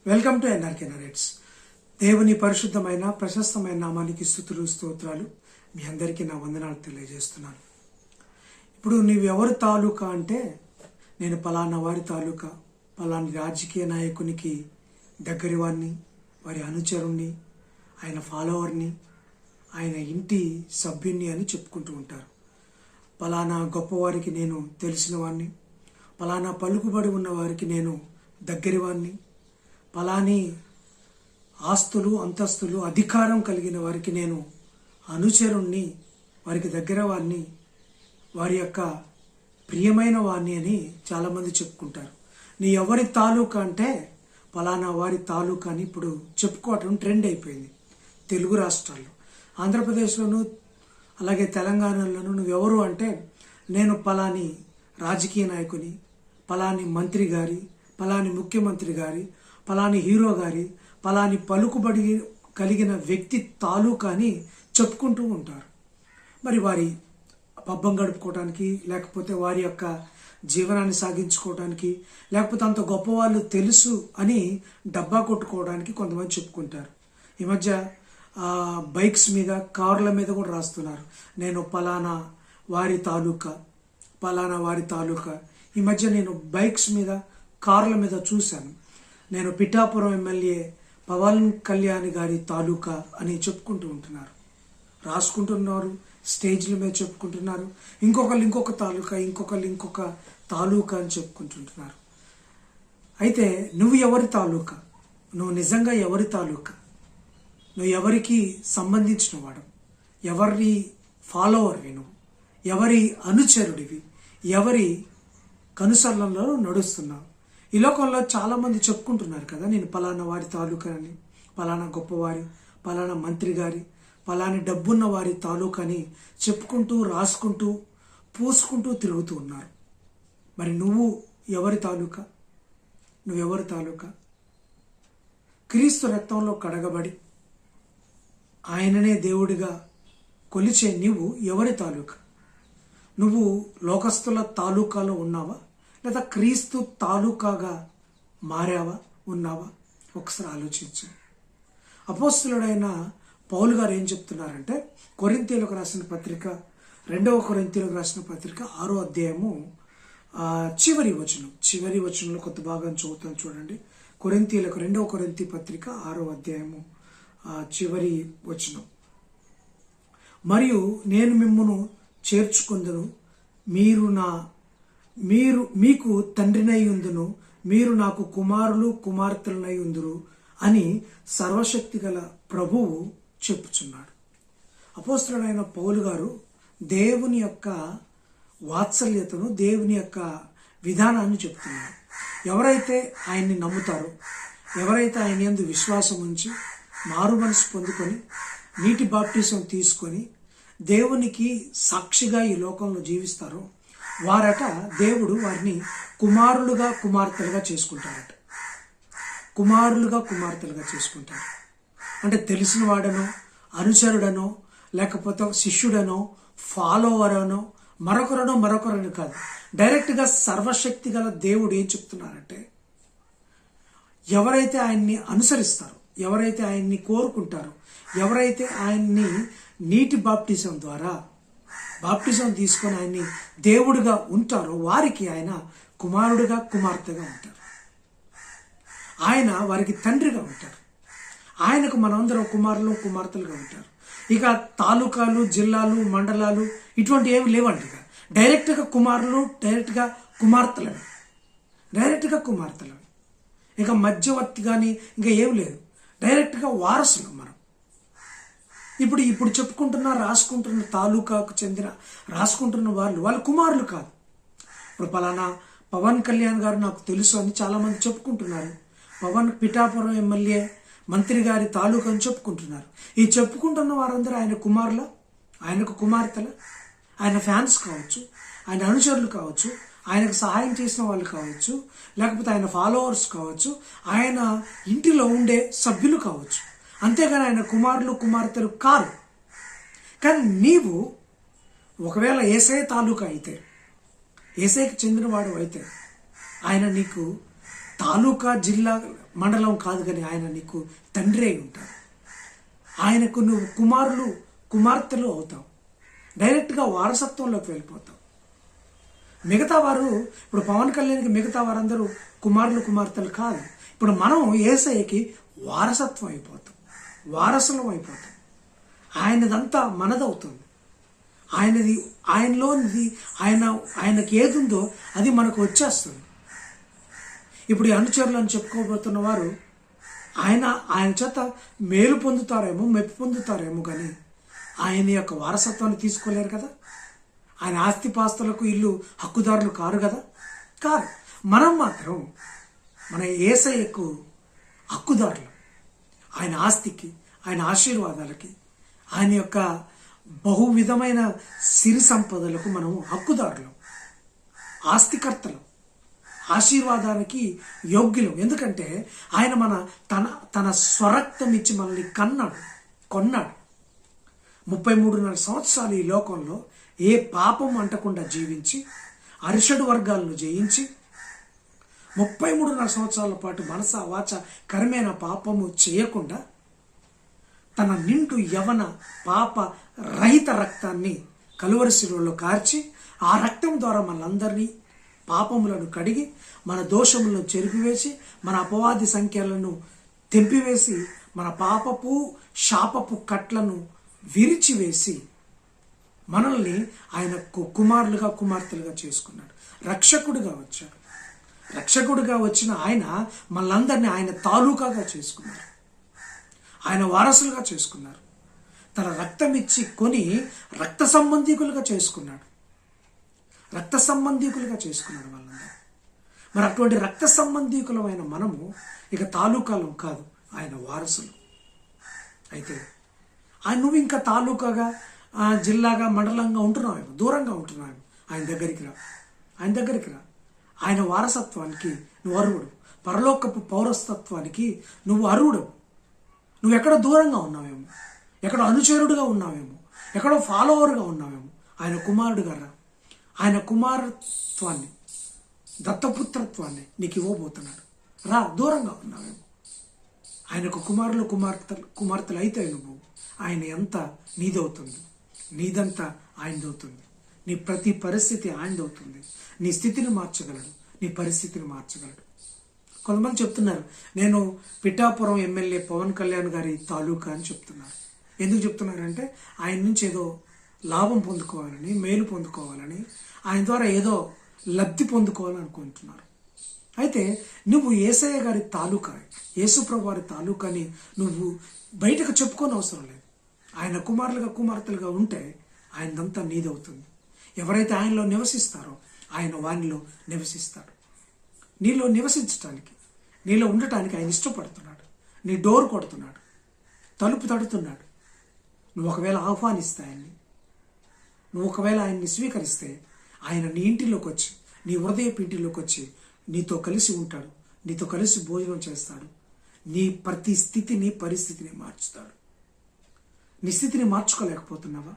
Welcome to NRK narrates. దేవుని పరిశుద్ధమైన ప్రశస్తమైన నామానికి స్తుతులు స్తోత్రాలు. మీ అందరికీ నా వందనాలు తెలియజేస్తున్నాను. ఇప్పుడు నీవెవరు తాలూకా అంటే, నేను పలానా వారి తాలూకా, పలానా రాజకీయ నాయకునికి దగ్గరి వారిని, వారి అనుచరుణ్ణి, ఆయన ఫాలోవర్ని, ఆయన ఇంటి సభ్యుణ్ణి అని చెప్పుకుంటూ ఉంటారు. పలానా గొప్పవారికి నేను తెలిసిన వాడిని, పలానా పలుకుబడి ఉన్న వారికి నేను దగ్గరి వాడిని, పలాని ఆస్తులు అంతస్తులు అధికారం కలిగిన వారికి నేను అనుచరుణ్ణి, వారికి దగ్గర వారిని, వారి యొక్క ప్రియమైన వారిని అని చాలామంది చెప్పుకుంటారు. నీ ఎవరి తాలూకా అంటే పలానా వారి తాలూకా అని ఇప్పుడు చెప్పుకోవటం ట్రెండ్ అయిపోయింది తెలుగు రాష్ట్రాల్లో. ఆంధ్రప్రదేశ్లోను అలాగే తెలంగాణలోను నువ్వెవరు అంటే, నేను పలాని రాజకీయ నాయకుని, పలాని మంత్రి గారి, పలాని ముఖ్యమంత్రి గారి, పలాని హీరో గారి, పలాని పలుకుబడి కలిగిన వ్యక్తి తాలూకా అని చెప్పుకుంటూ ఉంటారు. మరి వారి పబ్బం గడుపుకోవడానికి, లేకపోతే వారి యొక్క జీవనాన్ని సాగించుకోవడానికి, లేకపోతే అంత గొప్పవాళ్ళు తెలుసు అని డబ్బా కొట్టుకోవడానికి కొంతమంది చెప్పుకుంటారు. ఈ మధ్య బైక్స్ మీద, కార్ల మీద కూడా రాస్తున్నారు, నేను పలానా వారి తాలూకా, పలానా వారి తాలూకా. ఈ మధ్య నేను బైక్స్ మీద, కార్ల మీద చూశాను, నేను పిఠాపురం ఎమ్మెల్యే పవన్ కళ్యాణ్ గారి తాలూకా అని చెప్పుకుంటూ ఉంటున్నారు, రాసుకుంటున్నారు, స్టేజ్ల మీద చెప్పుకుంటున్నారు. ఇంకొకళ్ళు ఇంకొక తాలూకా, ఇంకొకళ్ళు ఇంకొక తాలూకా అని చెప్పుకుంటుంటున్నారు. అయితే నువ్వు ఎవరి తాలూకా? నువ్వు నిజంగా ఎవరి తాలూకా? నువ్వు ఎవరికి సంబంధించిన వాడు? ఎవరి ఫాలోవర్వి? నువ్వు ఎవరి అనుచరుడివి? ఎవరి కనుసరణలో నడుస్తున్నావు? ఈ లోకంలో చాలామంది చెప్పుకుంటున్నారు కదా, నేను పలానా వారి తాలూకా అని, పలానా గొప్పవారి, పలానా మంత్రి గారి, పలాని డబ్బున్న వారి తాలూకా అని చెప్పుకుంటూ, రాసుకుంటూ, పూసుకుంటూ తిరుగుతూ ఉన్నారు. మరి నువ్వు ఎవరి తాలూకా? నువ్వెవరి తాలూకా? క్రీస్తు రక్తంలో కడగబడి ఆయననే దేవుడిగా కొలిచే నీవు ఎవరి తాలూకా? నువ్వు లోకస్తుల తాలూకాలో ఉన్నావా, లేదా క్రీస్తు తాలూకాగా మారావా, ఉన్నావా? ఒకసారి ఆలోచించు. అపోస్తలుడైన పౌలు గారు ఏం చెప్తున్నారంటే, కొరింథీయులకు రాసిన పత్రిక, 2వ కొరింథీయులకు రాసిన పత్రిక 6వ అధ్యాయము చివరి వచనంలో కొత్త భాగం చదువుతాను చూడండి. కొరింథీయులకు 2వ కొరింథీ పత్రిక 6వ అధ్యాయము చివరి వచనం. మరియు నేను మిమ్మును చేర్చుకొందును, మీకు తండ్రినై ఉందును, మీరు నాకు కుమారులు కుమార్తెలనై ఉందురు అని సర్వశక్తి గల ప్రభువు చెప్పుచున్నాడు. అపోస్తలుడైన పౌలు గారు దేవుని యొక్క వాత్సల్యతను, దేవుని యొక్క విధానాన్ని చెప్తున్నారు. ఎవరైతే ఆయన్ని నమ్ముతారో, ఎవరైతే ఆయన యందు విశ్వాసం ఉంచి మారు మనసు పొందుకొని నీటి బాప్టిజం తీసుకొని దేవునికి సాక్షిగా ఈ లోకంలో జీవిస్తారో వారట దేవుడు వారిని కుమారులుగా కుమార్తెలుగా చేసుకుంటారట. కుమారులుగా కుమార్తెలుగా చేసుకుంటారు అంటే తెలిసిన వాడనో, అనుచరుడనో, లేకపోతే శిష్యుడనో, ఫాలోవర్ అనో, మరొకరని కాదు. డైరెక్ట్గా సర్వశక్తి గల దేవుడు ఏం చెప్తున్నారంటే, ఎవరైతే ఆయన్ని అనుసరిస్తారో, ఎవరైతే ఆయన్ని కోరుకుంటారో, ఎవరైతే ఆయన్ని నీటి బాప్టిజం ద్వారా బాప్టిజం తీసుకొని ఆయన్ని దేవుడిగా ఉంటారో వారికి ఆయన కుమారుడిగా కుమార్తెగా ఉంటారు. ఆయన వారికి తండ్రిగా ఉంటారు. ఆయనకు మనందరం కుమారులు కుమార్తెలుగా ఉంటారు. ఇక తాలూకాలు, జిల్లాలు, మండలాలు ఇటువంటి ఏమి లేవండి. ఇక డైరెక్ట్గా కుమారులు, డైరెక్ట్గా కుమార్తెలు. ఇక మధ్యవర్తి కానీ ఇంకా ఏమి లేదు. డైరెక్ట్గా వారసులు మనం. ఇప్పుడు చెప్పుకుంటున్న, రాసుకుంటున్న తాలూకాకు చెందిన రాసుకుంటున్న వాళ్ళ కుమారులు కాదు. ఇప్పుడు పలానా పవన్ కళ్యాణ్ గారు నాకు తెలుసు అని చాలామంది చెప్పుకుంటున్నారు. పిఠాపురం ఎమ్మెల్యే మంత్రి గారి తాలూకా అని చెప్పుకుంటున్నారు. ఈ చెప్పుకుంటున్న వారందరూ ఆయన కుమారుల, ఆయనకు కుమార్తెల, ఆయన ఫ్యాన్స్ కావచ్చు, ఆయన అనుచరులు కావచ్చు, ఆయనకు సహాయం చేసిన వాళ్ళు కావచ్చు, లేకపోతే ఆయన ఫాలోవర్స్ కావచ్చు, ఆయన ఇంటిలో ఉండే సభ్యులు కావచ్చు. అంతేగాని ఆయన కుమారులు కుమార్తెలు కాదు. కానీ నీవు ఒకవేళ యేసయ్య తాలూకా అయితే, యేసయ్యకి చెందినవాడు అయితే, ఆయన నీకు తాలూకా, జిల్లా, మండలం కాదు, కానీ ఆయన నీకు తండ్రి అయి ఉంటాడు. ఆయనకు నువ్వు కుమార్తెలు అవుతావు. డైరెక్ట్గా వారసత్వంలోకి వెళ్ళిపోతావు. మిగతా వారు, ఇప్పుడు పవన్ కళ్యాణ్కి మిగతా వారందరూ కుమార్తెలు కాదు. ఇప్పుడు మనం యేసయ్యకి వారసత్వం అయిపోతాం, వారసులం అయిపోతాం. ఆయనదంతా మనదవుతుంది. ఆయనలోనిది ఆయనకి ఏది ఉందో అది మనకు వచ్చేస్తుంది. ఇప్పుడు ఈ అనుచరులు అని చెప్పుకోబోతున్న వారు ఆయన చేత మేలు పొందుతారేమో, మెప్పు పొందుతారేమో, కానీ ఆయన యొక్క వారసత్వాన్ని తీసుకోలేరు కదా. ఆయన ఆస్తిపాస్తులకు ఇల్లు హక్కుదారులు కారు కదా, కారు. మనం మాత్రం మన యేసయ్యకు హక్కుదారులు. ఆయన ఆస్తికి, ఆయన ఆశీర్వాదాలకి, ఆయన యొక్క బహు విధమైన సిరి సంపదలకు మనం హక్కుదారులం, ఆస్తికర్తలం, ఆశీర్వాదానికి యోగ్యులం. ఎందుకంటే ఆయన తన స్వరక్తం ఇచ్చి మనల్ని కొన్నాడు. 33.5 సంవత్సరాలు ఈ లోకంలో ఏ పాపం అంటకుండా జీవించి, అరిషడు వర్గాలను జయించి, 33.5 సంవత్సరాల పాటు మనస వాచ కర్మేణ పాపము చేయకుండా తన నిండు యవన పాప రహిత రక్తాన్ని కలువరి శిలువలో కార్చి, ఆ రక్తం ద్వారా మనందరినీ పాపములను కడిగి, మన దోషములను చెరిపివేసి, మన అపవాది సంఖ్యలను తెంపివేసి, మన పాపపు శాపపు కట్లను విరిచివేసి మనల్ని ఆయన కుమారులుగా, కుమార్తెలుగా చేసుకున్నాడు. రక్షకుడిగా వచ్చాడు. రక్షకుడిగా వచ్చిన ఆయన మనందరినీ ఆయన తాలూకాగా చేసుకున్నారు. ఆయన వారసులుగా చేసుకున్నారు. తన రక్తం ఇచ్చి కొని రక్త సంబంధికులుగా చేసుకున్నాడు. వాళ్ళందరూ. మరి అటువంటి రక్త సంబంధికులమైన మనము ఇక తాలూకాలం కాదు, ఆయన వారసులు. అయితే నువ్వు ఇంకా తాలూకాగా, జిల్లాగా, మండలంగా ఉంటున్నావేమో, దూరంగా ఉంటున్నావేమో. ఆయన దగ్గరికి రా. ఆయన వారసత్వానికి నువ్వు అర్హుడు. పరలోకపు పౌరస్తత్వానికి నువ్వు అర్హుడు. నువ్వెక్కడో దూరంగా ఉన్నావేమో, ఎక్కడో అనుచరుడుగా ఉన్నావేమో, ఎక్కడో ఫాలోవర్గా ఉన్నావేమో. ఆయన కుమారుడుగా రా. ఆయన కుమారత్వాన్ని, దత్తపుత్రత్వాన్ని నీకు ఇవ్వబోతున్నాడు. రా. దూరంగా ఉన్నావేమో. ఆయనకు కుమార్తెలు అయితే నువ్వు, ఆయన ఎంత నీదవుతుంది, నీదంతా ఆయనదవుతుంది. నీ ప్రతి పరిస్థితి ఆయనదవుతుంది. నీ స్థితిని మార్చగలడు, నీ పరిస్థితిని మార్చగలడు. కొంతమంది చెప్తున్నారు, నేను పిఠాపురం ఎమ్మెల్యే పవన్ కళ్యాణ్ గారి తాలూకా అని చెప్తున్నారు. ఎందుకు చెప్తున్నారంటే ఆయన నుంచి ఏదో లాభం పొందుకోవాలని, మేలు పొందుకోవాలని, ఆయన ద్వారా ఏదో లబ్ధి పొందుకోవాలనుకుంటున్నారు. అయితే నువ్వు యేసయ్య గారి తాలూకా, యేసుప్రభు వారి తాలూకాని నువ్వు బయటకు చెప్పుకోని అవసరం లేదు. ఆయన కుమారులుగా, కుమార్తెలుగా ఉంటే ఆయనదంతా నీదవుతుంది. ఎవరైతే ఆయనలో నివసిస్తారో ఆయన వానిలో నివసిస్తాడు. నీలో నివసించటానికి, నీలో ఉండటానికి ఆయన ఇష్టపడుతున్నాడు. నీ డోర్ కొడుతున్నాడు, తలుపు తడుతున్నాడు. నువ్వు ఒకవేళ ఆహ్వానిస్తే ఆయన్ని, నువ్వు ఒకవేళ ఆయన్ని స్వీకరిస్తే ఆయన నీ ఇంటిలోకి వచ్చి, నీ హృదయపు ఇంటిలోకి వచ్చి నీతో కలిసి ఉంటాడు, నీతో కలిసి భోజనం చేస్తాడు. నీ ప్రతి స్థితిని, పరిస్థితిని మార్చుతాడు. నీ స్థితిని మార్చుకోలేకపోతున్నావా?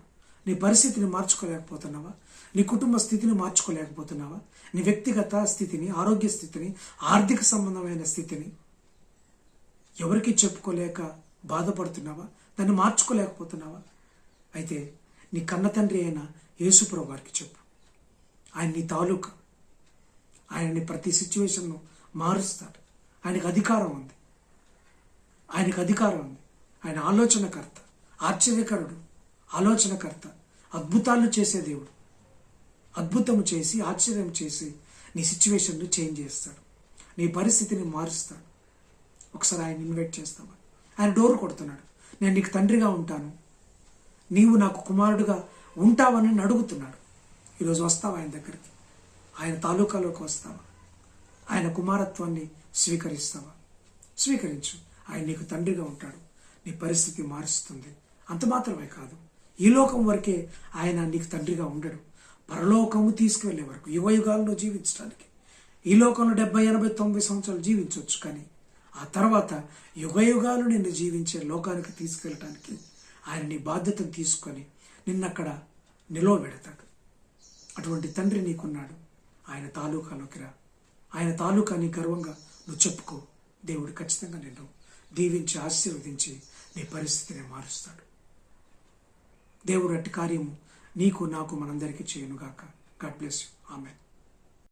నీ పరిస్థితిని మార్చుకోలేకపోతున్నావా? నీ కుటుంబ స్థితిని మార్చుకోలేకపోతున్నావా? నీ వ్యక్తిగత స్థితిని, ఆరోగ్య స్థితిని, ఆర్థిక సంబంధమైన స్థితిని ఎవరికి చెప్పుకోలేక బాధపడుతున్నావా? దాన్ని మార్చుకోలేకపోతున్నావా? అయితే నీ కన్న తండ్రి అయిన యేసుప్రభు వారికి చెప్పు. ఆయన నీ తాలూకా. ఆయన నీ ప్రతి సిచ్యువేషన్ను మారుస్తాడు. ఆయనకు అధికారం ఉంది. ఆయన ఆలోచనకర్త, ఆశ్చర్యకరుడు, ఆలోచనకర్త, అద్భుతాలు చేసే దేవుడు. అద్భుతం చేసి, ఆశ్చర్యం చేసి నీ సిచ్యువేషన్ను చేంజ్ చేస్తాడు. నీ పరిస్థితిని మారుస్తాడు. ఒకసారి ఆయన ఇన్వైట్ చేస్తావా? ఆయన డోర్ కొడుతున్నాడు. నేను నీకు తండ్రిగా ఉంటాను, నీవు నాకు కుమారుడుగా ఉంటావని అడుగుతున్నాడు. ఈరోజు వస్తావా ఆయన దగ్గరికి? ఆయన తాలూకాలోకి వస్తావా? ఆయన కుమారత్వాన్ని స్వీకరిస్తావా? స్వీకరించు. ఆయన నీకు తండ్రిగా ఉంటాడు. నీ పరిస్థితి మారుస్తుంది. అంత మాత్రమే కాదు, ఈ లోకం వరకే ఆయన నీకు తండ్రిగా ఉండడు. పరలోకము తీసుకువెళ్లే వరకు, యుగయుగాల్లో జీవించడానికి. ఈ లోకంలో 70, 80, 90 సంవత్సరాలు జీవించవచ్చు, కానీ ఆ తర్వాత యుగయుగాలు నిన్ను జీవించే లోకానికి తీసుకెళ్ళటానికి ఆయన నీ బాధ్యతను తీసుకొని నిన్నక్కడ నిలవబెడతాడు. అటువంటి తండ్రి నీకున్నాడు. ఆయన తాలూకాలోకి రా. ఆయన తాలూకాని గర్వంగా నువ్వు చెప్పుకో. దేవుడు ఖచ్చితంగా నిన్ను దీవించి ఆశీర్వదించి నీ పరిస్థితిని మారుస్తాడు. దేవుడు అట్టి కార్యము నీకు నాకు మనందరికీ చేయనుగాక. God bless you. ఆమెన్.